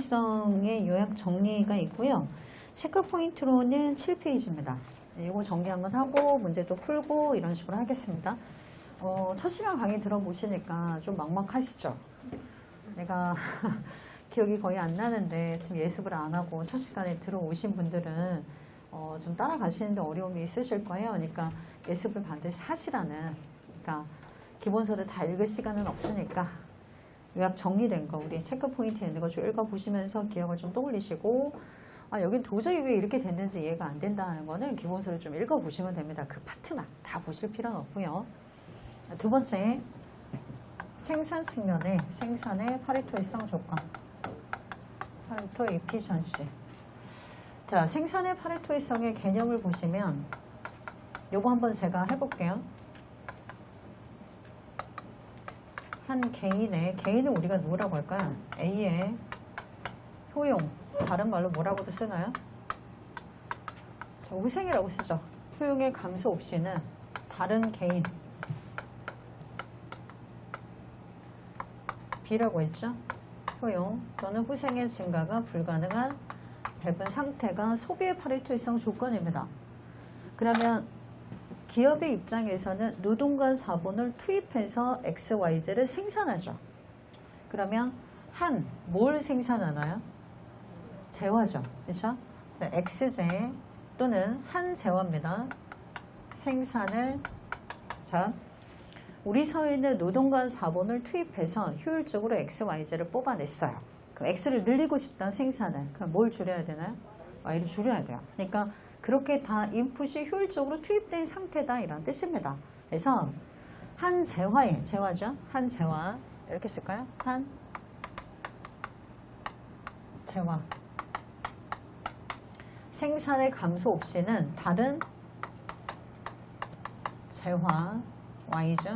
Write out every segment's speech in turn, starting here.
파리토일성의 요약 정리가 있고요. 체크 포인트로는 7페이지입니다. 이거 정리 한번 하고 문제도 풀고 이런 식으로 하겠습니다. 첫 시간 강의 들어보시니까 좀 막막하시죠? 내가 기억이 거의 안 나는데 지금 예습을 안 하고 첫 시간에 들어오신 분들은 좀 따라가시는데 어려움이 있으실 거예요. 그러니까 예습을 반드시 하시라는, 그러니까 기본서를 다 읽을 시간은 없으니까 요약 정리된 거, 우리 체크 포인트에 있는 거 좀 읽어보시면서 기억을 좀 떠올리시고, 여긴 도저히 왜 이렇게 됐는지 이해가 안 된다는 거는 기본서를 좀 읽어보시면 됩니다. 그 파트만 다 보실 필요는 없고요. 두 번째, 생산 측면에 생산의 파리토일성 조건, 파리토 에피션시. 자, 생산의 파리토일성의 개념을 보시면 요거 한번 제가 해볼게요. 한 개인은 우리가 누구라고 할까요? A의 효용, 다른 말로 뭐라고도 쓰나요? 저 희생이라고 쓰죠. 효용의 감소 없이는 다른 개인, B라고 했죠. 효용 또는 후생의 증가가 불가능한 배분 상태가 소비의 파리토일성 조건입니다. 그러면 기업의 입장에서는 노동과 자본을 투입해서 XYZ를 생산하죠. 그러면 뭘 생산하나요? 재화죠. 그렇죠? XJ 또는 한 재화입니다. 생산을, 자, 우리 사회는 노동과 자본을 투입해서 효율적으로 XYZ를 뽑아냈어요. 그럼 X를 늘리고 싶다, 생산을. 그럼 뭘 줄여야 되나요? Y를 줄여야 돼요. 그러니까 그렇게 다 인풋이 효율적으로 투입된 상태다, 이런 뜻입니다. 그래서 한 재화죠. 한 재화 이렇게 쓸까요? 한 재화 생산의 감소 없이는 다른 재화 Y죠.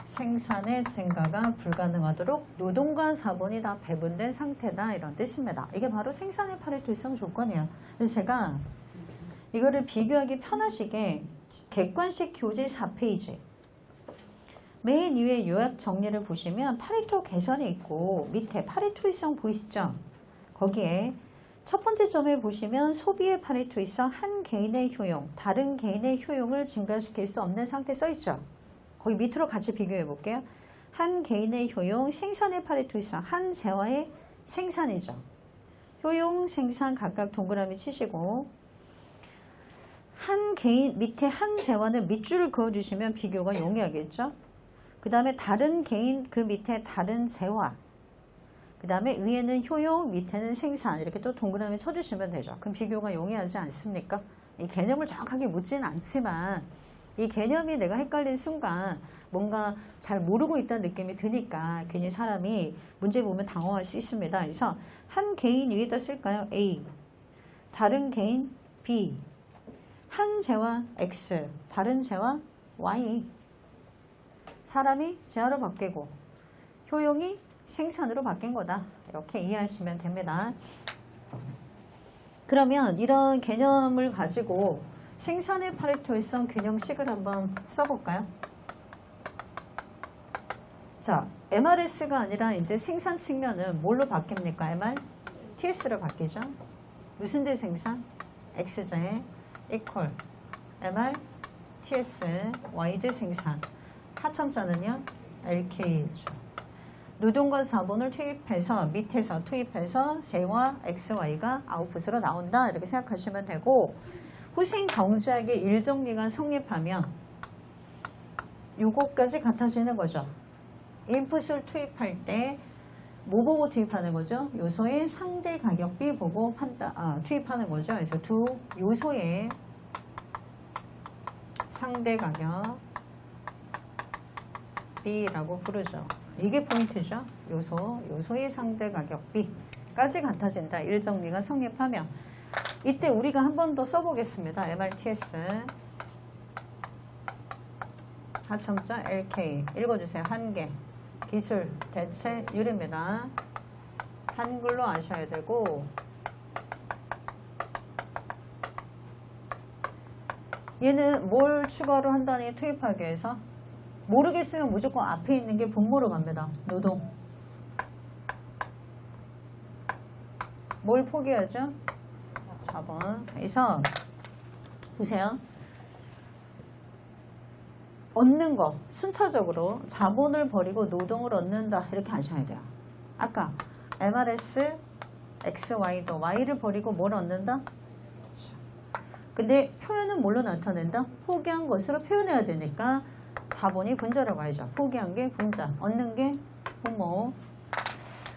생산의 증가가 불가능하도록 노동과 자본이 다 배분된 상태다, 이런 뜻입니다. 이게 바로 생산의 파리토일성 조건이에요. 그래서 제가 이거를 비교하기 편하시게 객관식 교재 4페이지 맨 위에 요약 정리를 보시면 파리토 개선이 있고 밑에 파리토일성 보이시죠? 거기에 첫 번째 점에 보시면 소비의 파리토일성, 한 개인의 효용, 다른 개인의 효용을 증가시킬 수 없는 상태 써있죠? 거기 밑으로 같이 비교해 볼게요. 한 개인의 효용, 생산의 파리토일성, 한 재화의 생산이죠. 효용, 생산 각각 동그라미 치시고, 한 개인, 밑에 한 재화는 밑줄을 그어주시면 비교가 용이하겠죠. 그 다음에 다른 개인, 그 밑에 다른 재화, 그 다음에 위에는 효용, 밑에는 생산, 이렇게 또 동그라미 쳐주시면 되죠. 그럼 비교가 용이하지 않습니까? 이 개념을 정확하게 묻지는 않지만 이 개념이 내가 헷갈린 순간 뭔가 잘 모르고 있다는 느낌이 드니까 괜히 사람이 문제 보면 당황할 수 있습니다. 그래서 한 개인 위에다 쓸까요? A, 다른 개인 B, 한 재화 X, 다른 재화 Y. 사람이 재화로 바뀌고 효용이 생산으로 바뀐 거다, 이렇게 이해하시면 됩니다. 그러면 이런 개념을 가지고 생산의 파리토일성 균형식을 한번 써볼까요? 자, MRS가 아니라 이제 생산 측면은 뭘로 바뀝니까? MR? TS로 바뀌죠. 무슨 데 생산? XJ equal MR TS Y대 생산. 하첨자는요? LK죠. 노동과 자본을 투입해서 밑에서 투입해서 재화 XY가 아웃풋으로 나온다, 이렇게 생각하시면 되고, 후생 경제학의 일정기가 성립하면 요거까지 같아지는 거죠. 인풋을 투입할 때 뭐 보고 투입하는 거죠? 요소의 상대 가격비 보고 투입하는 거죠. 그래서 두 요소의 상대 가격비라고 부르죠. 이게 포인트죠. 요소의 상대 가격비까지 같아진다, 일정기가 성립하면. 이때 우리가 한 번 더 써보겠습니다. MRTS 하첨자 LK 읽어주세요. 한계 기술 대체율입니다. 한글로 아셔야 되고, 얘는 뭘 추가로 한다니 투입하기 위해서? 모르겠으면 무조건 앞에 있는 게 분모로 갑니다. 노동. 뭘 포기하죠? 4번. 그래서 보세요. 얻는 거 순차적으로 자본을 버리고 노동을 얻는다 이렇게 하셔야 돼요. 아까 MRS XY도 Y를 버리고 뭘 얻는다? 근데 표현은 뭘로 나타낸다? 포기한 것으로 표현해야 되니까 자본이 분자라고 하죠. 포기한 게 분자, 얻는 게 분모.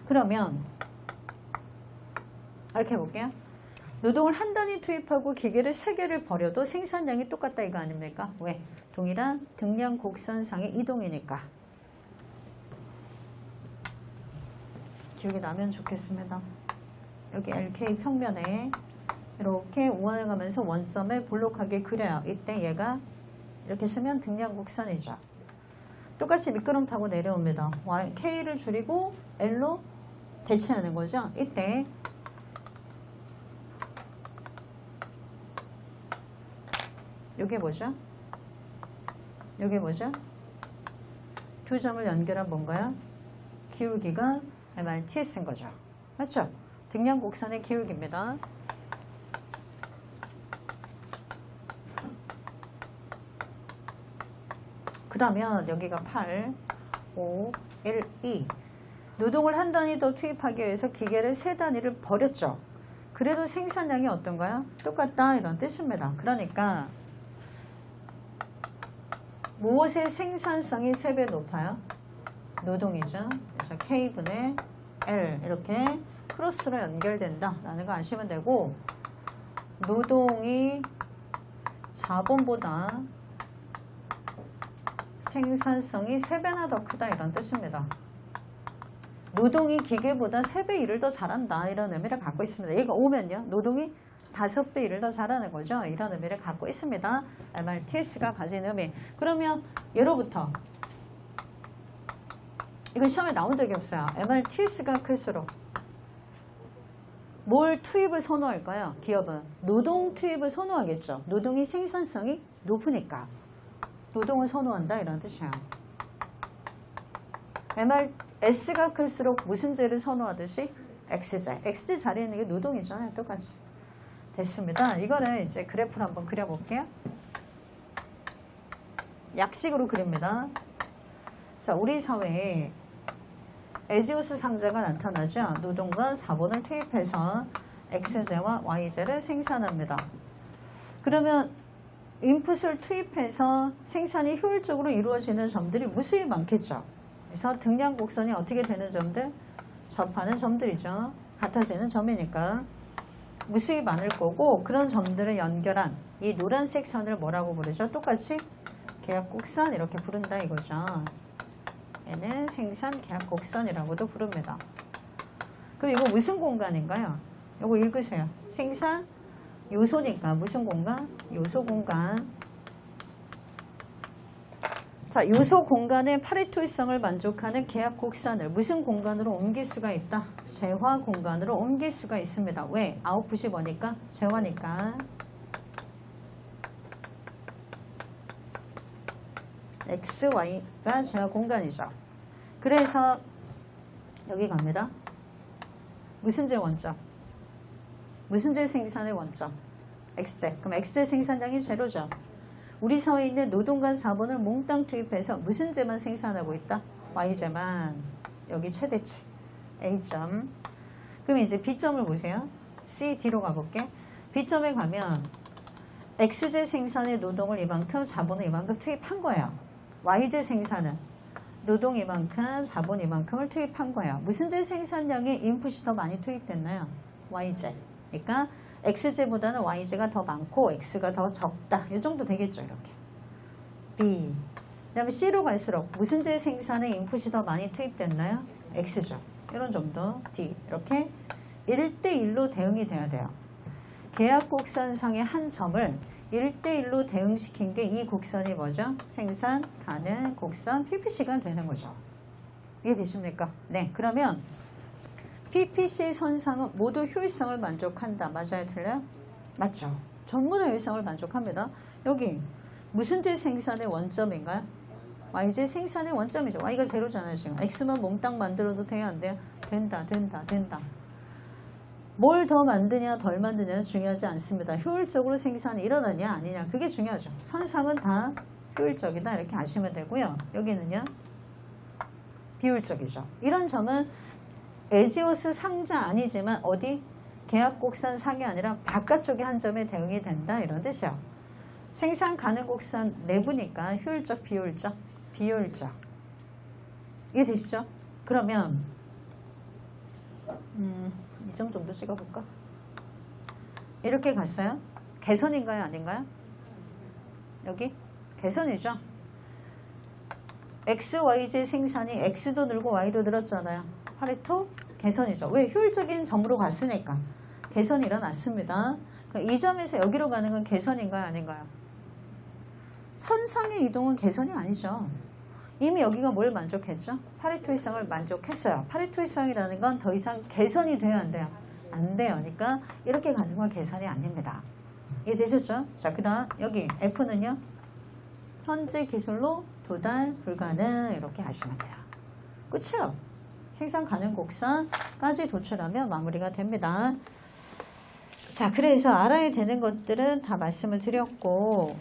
그러면 이렇게 해볼게요. 노동을 한 단위 투입하고 기계를 3개를 버려도 생산량이 똑같다 이거 아닙니까? 왜? 동일한 등량 곡선상의 이동이니까. 기억이 나면 좋겠습니다. 여기 LK 평면에 이렇게 우원해 가면서 원점을 볼록하게 그려요. 이때 얘가 이렇게 쓰면 등량 곡선이죠. 똑같이 미끄럼 타고 내려옵니다. K를 줄이고 L로 대체하는 거죠. 이때 요게 뭐죠? 요게 뭐죠? 두 점을 연결한 뭔가요? 기울기가 MRTS인 거죠. 맞죠? 등량 곡선의 기울기입니다. 그러면 여기가 8, 5, 1, 2. 노동을 한 단위 더 투입하기 위해서 기계를 3단위를 버렸죠. 그래도 생산량이 어떤가요? 똑같다 이런 뜻입니다. 그러니까 무엇의 생산성이 3배 높아요? 노동이죠. 그래서 K분의 L 이렇게 크로스로 연결된다 라는 거 아시면 되고, 노동이 자본보다 생산성이 3배나 더 크다 이런 뜻입니다. 노동이 기계보다 3배 일을 더 잘한다 이런 의미를 갖고 있습니다. 얘가 오면요 노동이 5배 일을 더 잘하는 거죠. 이런 의미를 갖고 있습니다. MRTS가 가진 의미. 그러면 예로부터 이건 시험에 나온 적이 없어요. MRTS가 클수록 뭘 투입을 선호할까요? 기업은 노동 투입을 선호하겠죠. 노동이 생산성이 높으니까 노동을 선호한다 이런 뜻이에요. MRS가 클수록 무슨 제를 선호하듯이 X제. X제 자리에 있는 게 노동이잖아요. 똑같이. 됐습니다. 이거는 이제 그래프를 한번 그려볼게요. 약식으로 그립니다. 자, 우리 사회에 에지우스 상자가 나타나죠. 노동과 자본을 투입해서 X제와 Y제를 생산합니다. 그러면 인풋을 투입해서 생산이 효율적으로 이루어지는 점들이 무수히 많겠죠. 그래서 등량 곡선이 어떻게 되는 점들? 접하는 점들이죠. 같아지는 점이니까 무수히 많을 거고, 그런 점들을 연결한 이 노란색 선을 뭐라고 부르죠? 똑같이 계약곡선 이렇게 부른다 이거죠. 얘는 생산 계약곡선이라고도 부릅니다. 그럼 이거 무슨 공간인가요? 이거 읽으세요. 생산 요소니까 무슨 공간? 요소 공간. 자, 요소 공간의 파레토성을 만족하는 계약 곡선을 무슨 공간으로 옮길 수가 있다? 재화 공간으로 옮길 수가 있습니다. 왜? 아웃풋이 뭐니까? 재화니까. X, Y가 재화 공간이죠. 그래서 여기 갑니다. 무슨 제 원점? 무슨 제 생산의 원점? X제. 그럼 X제 생산량이 제로죠. 우리 사회에 있는 노동과 자본을 몽땅 투입해서 무슨 제만 생산하고 있다? Y제만. 여기 최대치. A점. 그럼 이제 B점을 보세요. C, D로 가볼게. B점에 가면 X제 생산의 노동을 이만큼, 자본을 이만큼 투입한 거예요. Y제 생산은 노동 이만큼, 자본 이만큼을 투입한 거예요. 무슨 제 생산량에 인풋이 더 많이 투입됐나요? Y제. 그러니까 X제보다는 Y제가 더 많고 X가 더 적다. 이 정도 되겠죠. 이렇게. B. 그 다음에 C로 갈수록 무슨 제 생산에 인풋이 더 많이 투입됐나요? X죠. 이런 점도 D. 이렇게 1대1로 대응이 돼야 돼요. 계약 곡선상의 한 점을 1대1로 대응시킨 게 이 곡선이 뭐죠? 생산 가능 곡선 PPC가 되는 거죠. 이해되십니까? 네. 그러면 PPC 선상은 모두 효율성을 만족한다. 맞아요? 틀려요? 맞죠? 전부 다 효율성을 만족합니다. 여기 무슨 제 생산의 원점인가요? Y제 생산의 원점이죠. Y가 제로잖아요. 지금 X만 몽땅 만들어도 돼요? 안 돼요? 된다. 뭘 더 만드냐 덜 만드냐는 중요하지 않습니다. 효율적으로 생산이 일어나냐 아니냐 그게 중요하죠. 선상은 다 효율적이다 이렇게 아시면 되고요. 여기는요 비효율적이죠. 이런 점은 에지오스 상자 아니지만 어디 계약곡선 상이 아니라 바깥쪽에 한 점에 대응이 된다 이런 뜻이에요. 생산 가능 곡선 내부니까 효율적 비효율적 비효율적 이해되시죠? 그러면 이 점 정도 찍어볼까? 이렇게 갔어요. 개선인가요? 아닌가요? 여기? 개선이죠. X, YJ 생산이 X도 늘고 Y도 늘었잖아요. 파레토 개선이죠. 왜? 효율적인 점으로 갔으니까. 개선이 일어났습니다. 이 점에서 여기로 가는 건 개선인가요? 아닌가요? 선상의 이동은 개선이 아니죠. 이미 여기가 뭘 만족했죠? 파레토 이상을 만족했어요. 파레토 이상이라는 건 더 이상 개선이 돼야 안 돼요? 안 돼요. 그러니까 이렇게 가는 건 개선이 아닙니다. 이해되셨죠? 자, 그 다음 여기 F는요. 현재 기술로 도달 불가능 이렇게 하시면 돼요. 끝이에요. 생산 가능 곡선까지 도출하면 마무리가 됩니다. 자, 그래서 알아야 되는 것들은 다 말씀을 드렸고